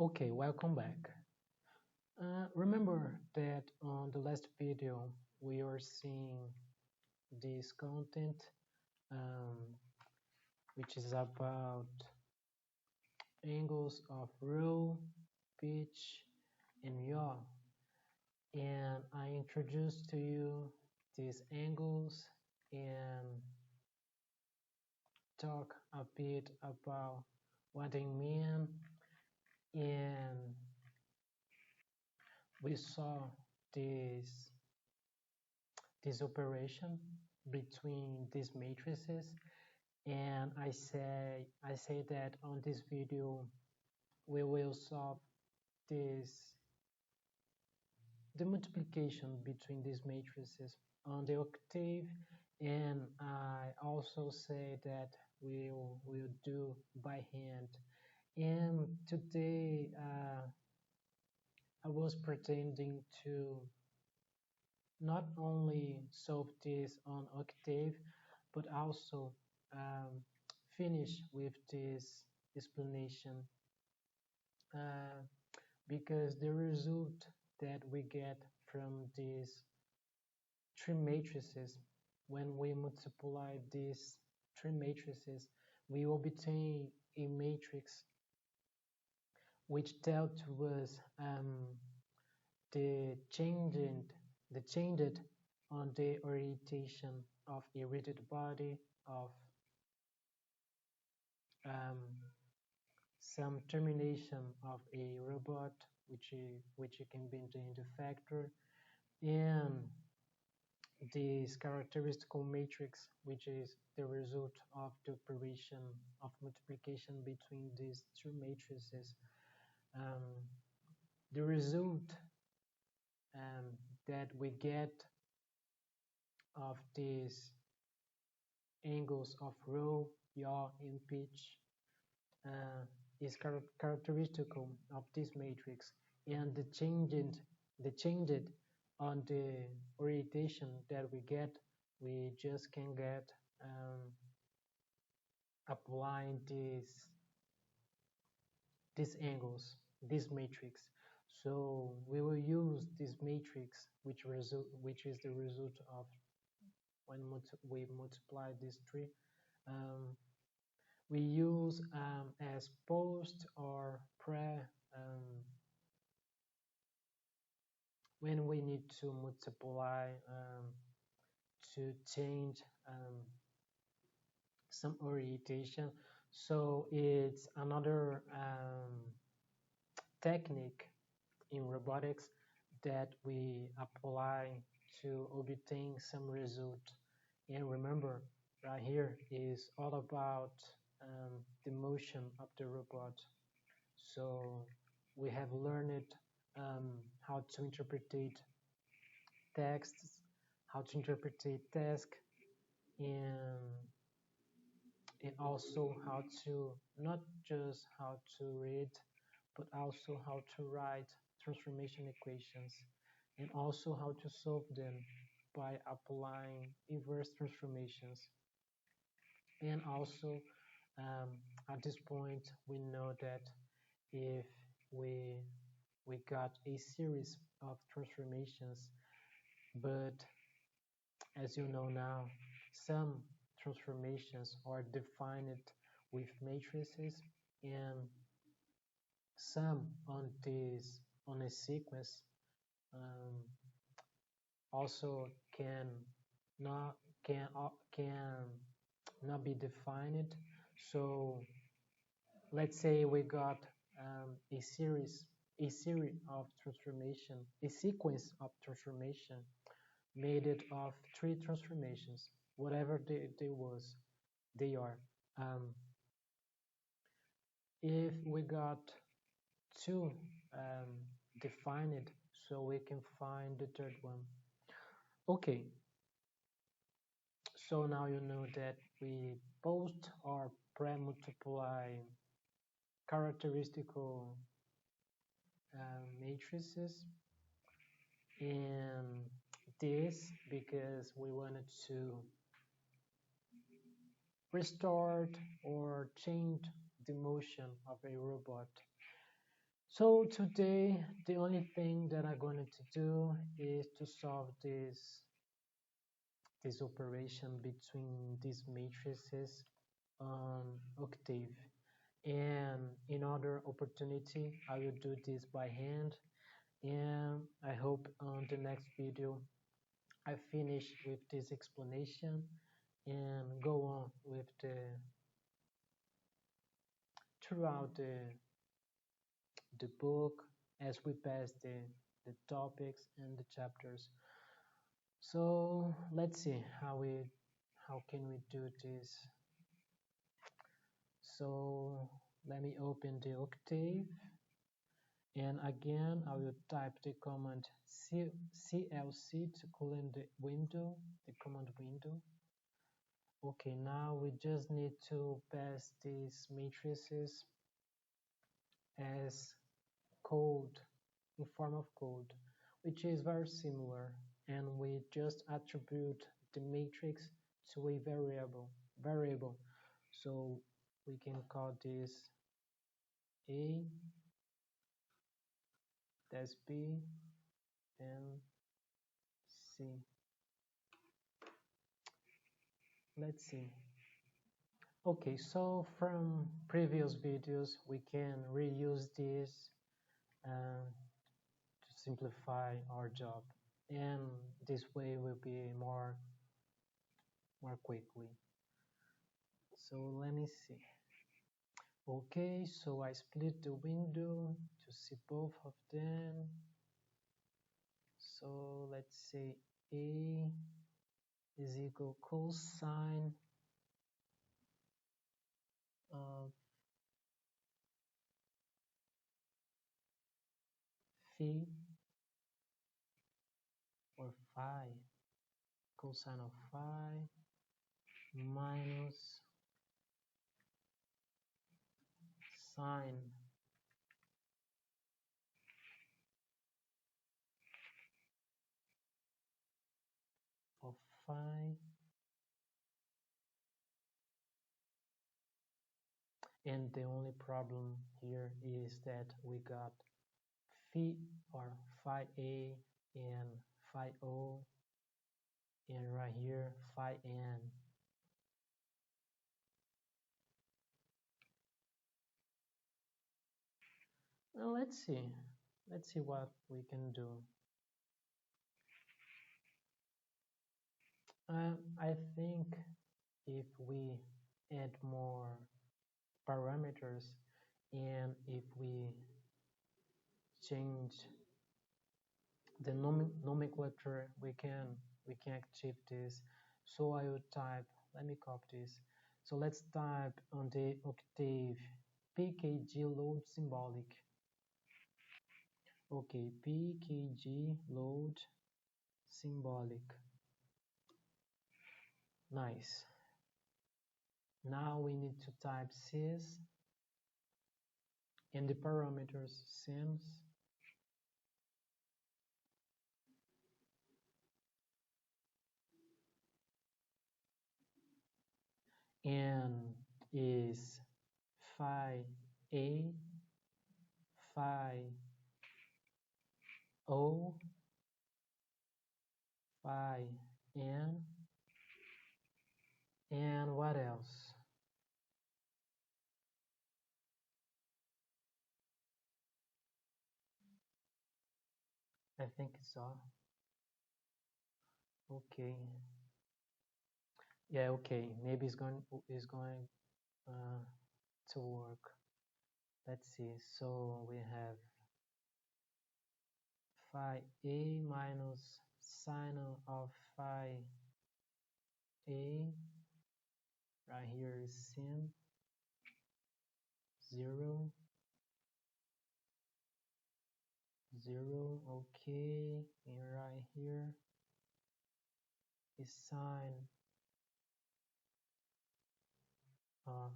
Okay, welcome back. Remember that on the last video we are seeing this content um, which is about angles of row, pitch, and yaw. And I introduced to you these angles and talk a bit about what they mean, and we saw this this operation between these matrices, and I say that on this video we will solve this the multiplication between these matrices on the octave, and I also say that we'll do by hand. And today I was pretending to not only solve this on octave but also um, finish with this explanation, uh, because the result that we get from these three matrices, when we multiply these three matrices, we obtain a matrix which tells to us the changed the changed on the orientation of a rigid body, of um, some termination of a robot, which can be the factor, and this characteristical matrix, which is the result of the operation of multiplication between these two matrices. Um, the result that we get of these angles of row, yaw, and pitch is characteristical of this matrix, and the changed on the orientation that we get, we just can get applying these angles, this matrix. So we will use this matrix, which is the result of when we multiply these three. Um, we use as post or pre when we need to multiply to change some orientation. So it's another technique in robotics that we apply to obtain some result. And remember, right here is all about the motion of the robot. So we have learned how to interpret texts, how to interpret tasks, and also how to not just how to read, but also how to write transformation equations, and also how to solve them by applying inverse transformations. And also, um, at this point, we know that if we we got a series of transformations, but as you know now, some transformations are defined with matrices, and some on a sequence um, also not can not be defined. So let's say we got a series of transformation, a sequence of transformation made it of three transformations, whatever they are. Um, if we got two um, defined, so we can find the third one. Okay, so now you know that we post or pre-multiply characteristical matrices, and this because we wanted to restart or change the motion of a robot. So today, the only thing that I'm going to do is to solve this operation between these matrices on Octave. And in other opportunity, I will do this by hand. And I hope on the next video I finish with this explanation and go on with the throughout the book as we pass the topics and the chapters. So let's see how can we do this. So let me open the Octave, and again I will type the command CLC to clean the window, the command window. Okay, now we just need to pass these matrices as code, in form of code, which is very similar, and we just attribute the matrix to a variable. So we can call this A, that's B, and C. Let's see. Okay, so from previous videos, we can reuse this to simplify our job, and this way will be more quickly. So let me see. Okay, so I split the window to see both of them. So let's say A is equal cosine of phi or phi, cosine of phi minus sine of phi, and the only problem here is that we got phi or phi A and phi O, and right here phi n. Now let's see what we can do. I think if we add more parameters and if we change the nomenclature, we can achieve this. So I will type, let me copy this. So let's type on the Octave pkg load symbolic. Okay, pkg load symbolic. Nice. Now we need to type sys and the parameters sims and is phi A, phi O, phi n, and what else? I think it's all. Okay. Yeah, okay. Maybe it's going uh, to work. Let's see. So we have phi A minus sine of phi A. Right here is sin 0, 0. Okay. And right here is sine of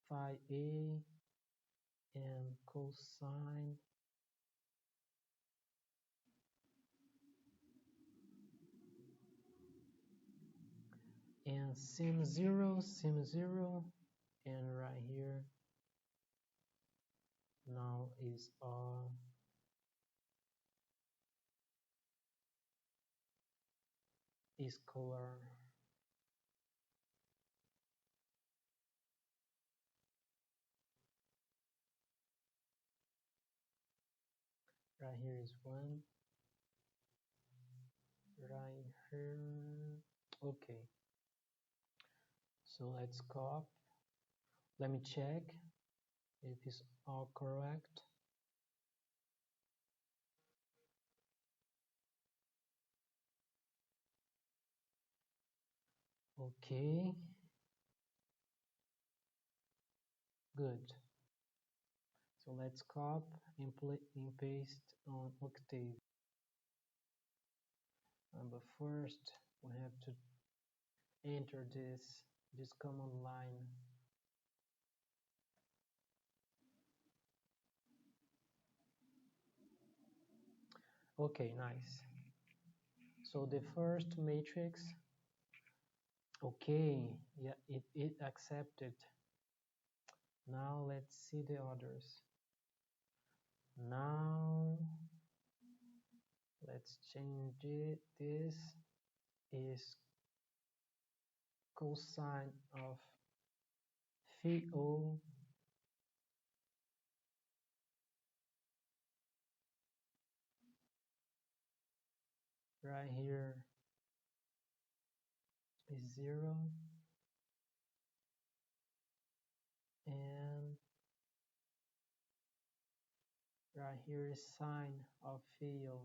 phi A and cosine and sim 0, and right here now is color. Right here is one. Right here. Okay. So let's copy. Let me check if it's all correct. Okay. Good. So let's copy and paste on Octave. But first, we have to enter this command line. Okay, nice. So the first matrix, okay, yeah, it accepted. Now let's see the others. Now let's change it. This is cosine of phi O right here is 0, and right here is sine of phi O.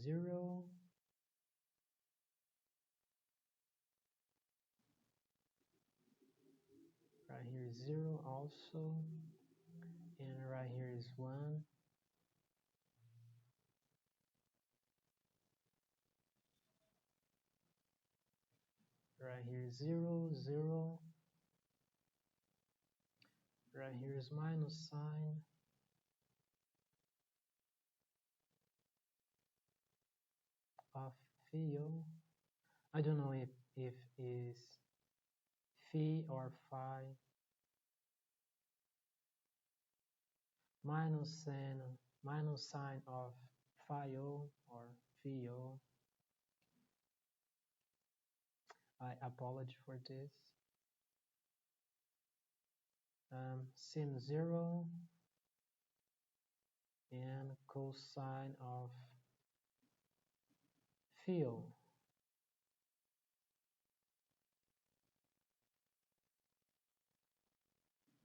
0, right here is 0 also, and right here is 1. Right here is 0, 0. Right here is minus sine of phi O. I don't know if is phi or phi. Minus sine of phi O or phi O. I apologize for this. Sin 0 and cosine of phi O.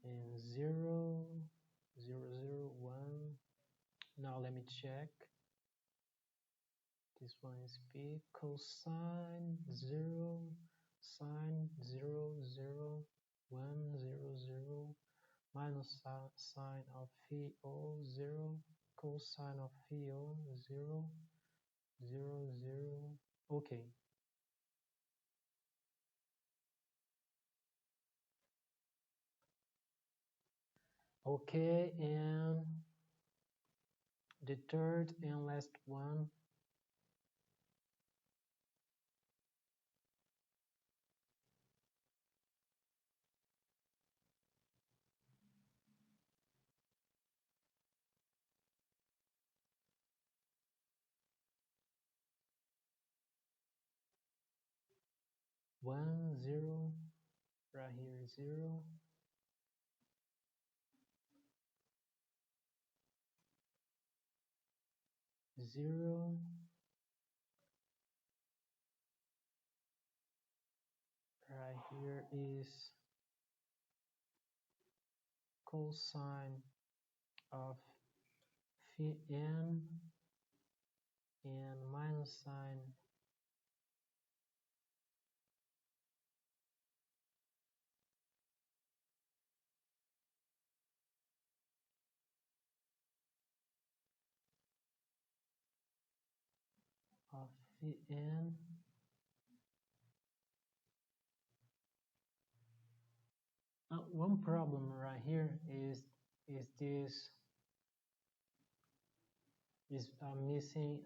And 0, 0, 0, 1. Now let me check. This one is big. Cosine 0, sine 0, 0, 1, 0, 0, minus sine of phi O 0, cosine of phi O 0, 0, 0. Okay. Okay, and the third and last one. One, 0, right here, 0. Zero, right here is cosine of phi n and minus sine of phi n. One problem right here is this is missing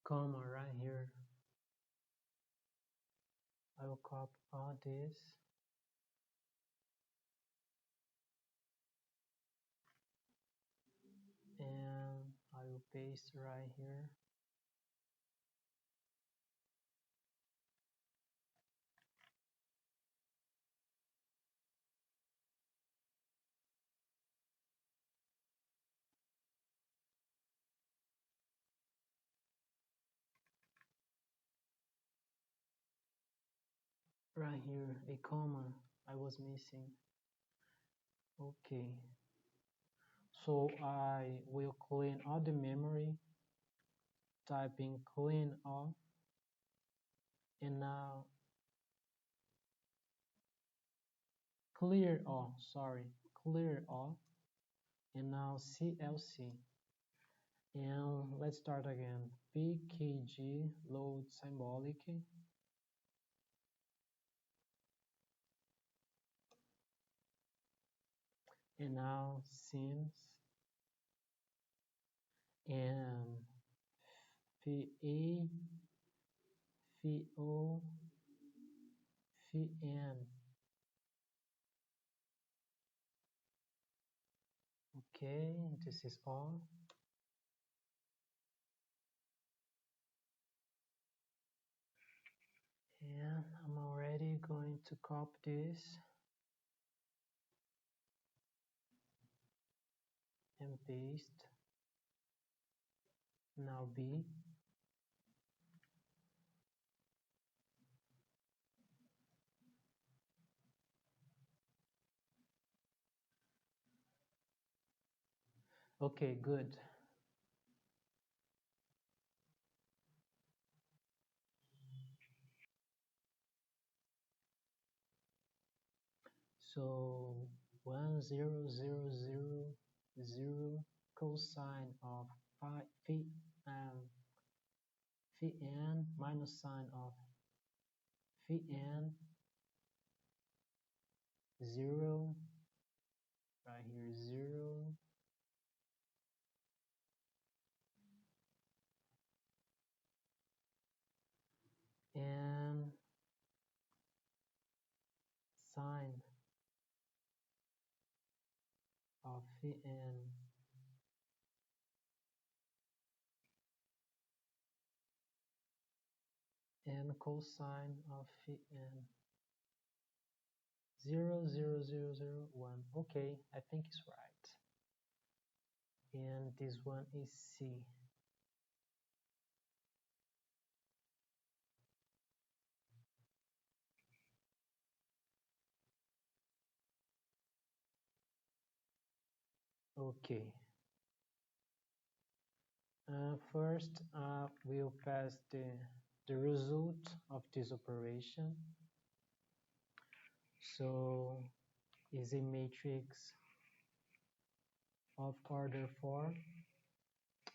comma right here. I will copy all this and I will paste right here. Right here, a comma I was missing. Okay, so I will clean all the memory, typing clean all, and now clear all, clear all, and now CLC. And let's start again. PKG load symbolic, and now sims and VA, VO, VN. Okay, this is all. And I'm already going to copy this and paste. Now B. Okay, good. So 1000 cosine of phi n minus sine of phi n 0 right here 0 and sine of phi n cosine of phi n 0, 0, 0, 0, 1. Okay, I think it's right. And this one is C. Okay. First, we'll pass the result of this operation. So, is a matrix of order 4,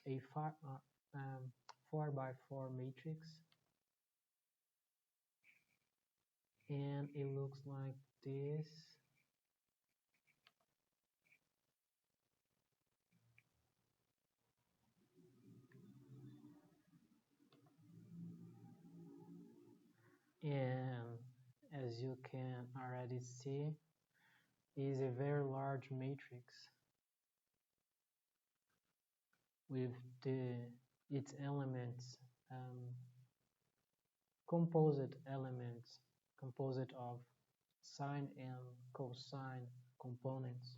a 4 by 4 matrix, and it looks like this. And as you can already see, is a very large matrix with its elements, composite elements, composite of sine and cosine components.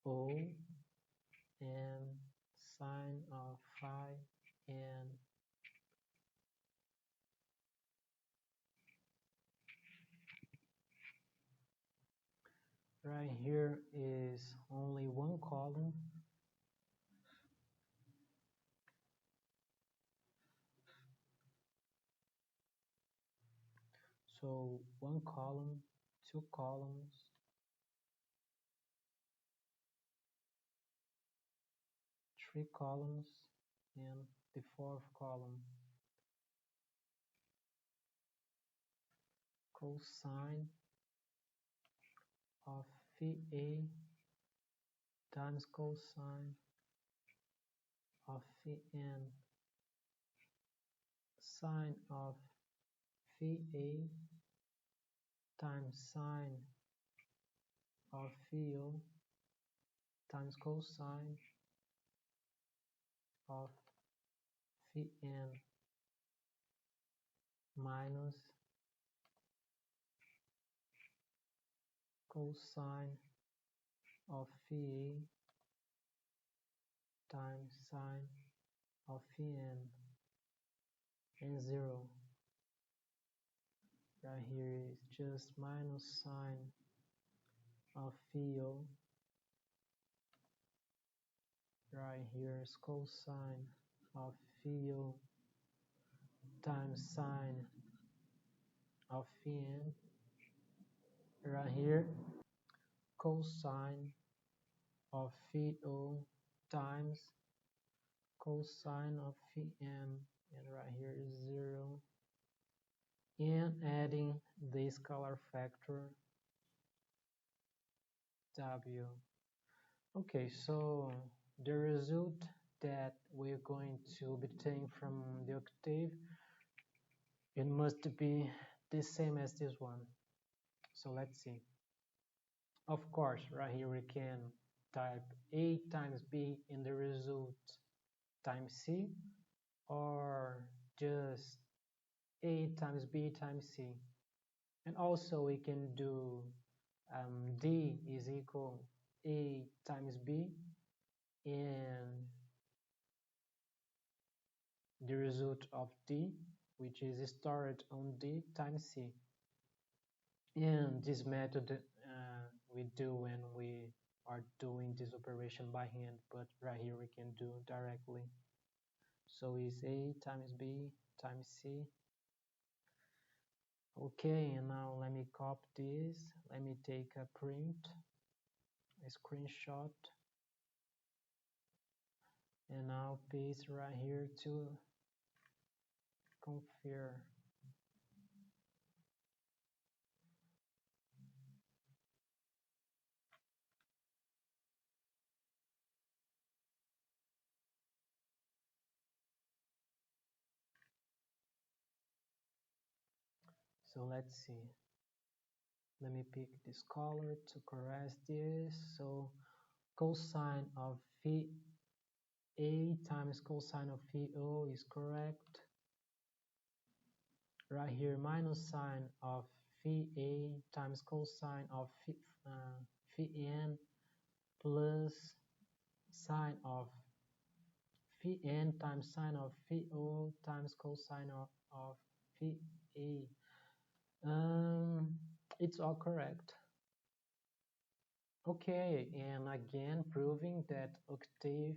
O and sine of phi and right here is only one column. So one column, two columns, 3 columns and the fourth column. Cosine of phi A times cosine of phi n, sine of phi A times sine of phi O times cosine of phi n minus cosine of phi A times sine of phi n, and 0. Right here is just minus sine of phi O. Right here is cosine of phi O times sine of phi n. Right here, cosine of phi O times cosine of phi n, and right here is 0. And adding the scalar factor W. Okay, so the result that we're going to obtain from the octave, it must be the same as this one. So let's see. Of course, right here we can type A times B in the result times C, or just A times B times C. And also we can do D is equal A times B and the result of D, which is stored on D times C. And this method we do when we are doing this operation by hand, but right here we can do directly. So it's A times B times C. Okay, and now let me copy this. Let me take a print, a screenshot, and now paste right here to confirm. So let's see. Let me pick this color to correct this. So cosine of phi A times cosine of phi O is correct. Right here, minus sine of phi A times cosine of phi n plus sine of phi n times sine of phi O times cosine of phi A. It's all correct. Okay, and again proving that Octave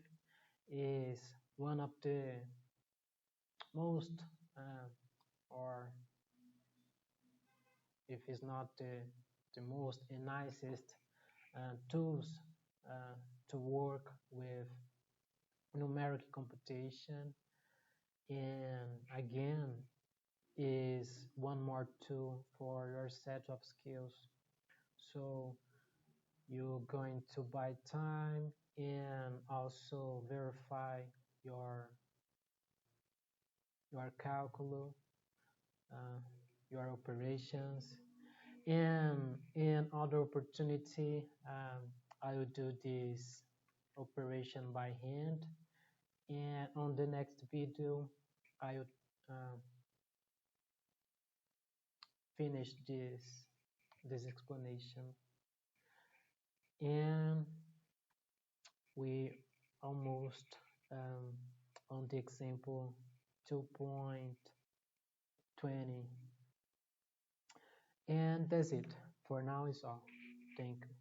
is one of the most or if it's not the most and nicest tools to work with numeric computation, and again is one more tool for your set of skills. So you're going to buy time and also verify your calculus, your operations, and in other opportunity I will do this operation by hand, and on the next video I will finish this explanation, and we almost on the example 2.20, and that's it for now. Is all. Thank you.